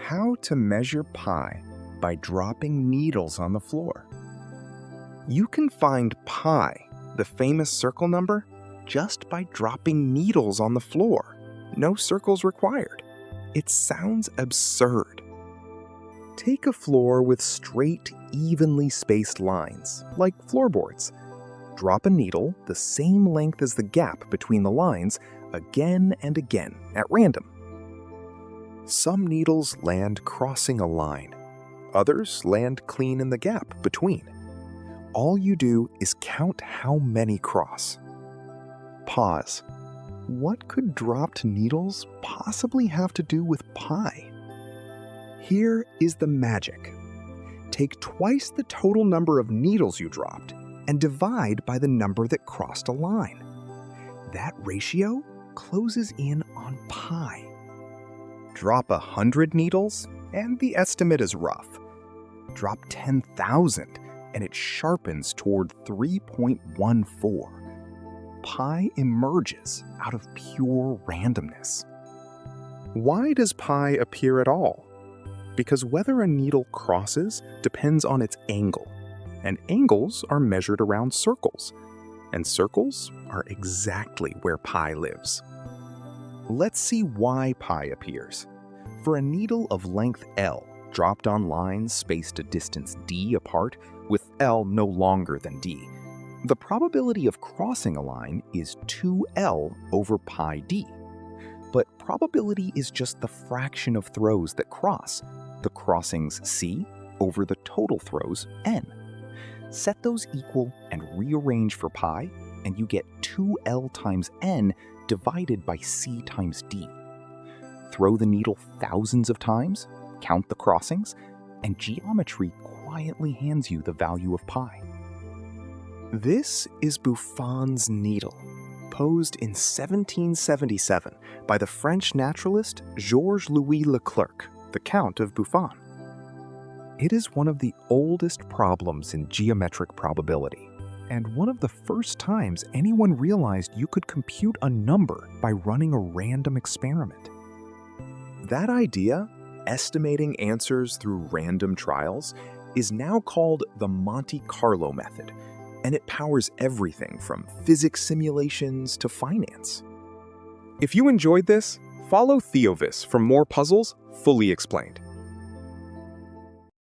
How to measure pi by dropping needles on the floor. You can find pi, the famous circle number, just by dropping needles on the floor. No circles required. It sounds absurd. Take a floor with straight, evenly spaced lines, like floorboards. Drop a needle the same length as the gap between the lines again and again at random. Some needles land crossing a line. Others land clean in the gap between. All you do is count how many cross. Pause. What could dropped needles possibly have to do with pi? Here is the magic. Take twice the total number of needles you dropped and divide by the number that crossed a line. That ratio closes in on pi. Drop 100 needles, and the estimate is rough. Drop 10,000, and it sharpens toward 3.14. Pi emerges out of pure randomness. Why does pi appear at all? Because whether a needle crosses depends on its angle, and angles are measured around circles, and circles are exactly where pi lives. Let's see why pi appears. For a needle of length L, dropped on lines spaced a distance d apart, with L no longer than d, the probability of crossing a line is 2L over pi d. But probability is just the fraction of throws that cross, the crossings c over the total throws n. Set those equal and rearrange for pi, and you get 2L times n divided by c times d. Throw the needle thousands of times, count the crossings, and geometry quietly hands you the value of pi. This is Buffon's needle, posed in 1777 by the French naturalist Georges-Louis Leclerc, the Count of Buffon. It is one of the oldest problems in geometric probability, and one of the first times anyone realized you could compute a number by running a random experiment. That idea, estimating answers through random trials, is now called the Monte Carlo method, and it powers everything from physics simulations to finance. If you enjoyed this, follow Theovis for more puzzles fully explained.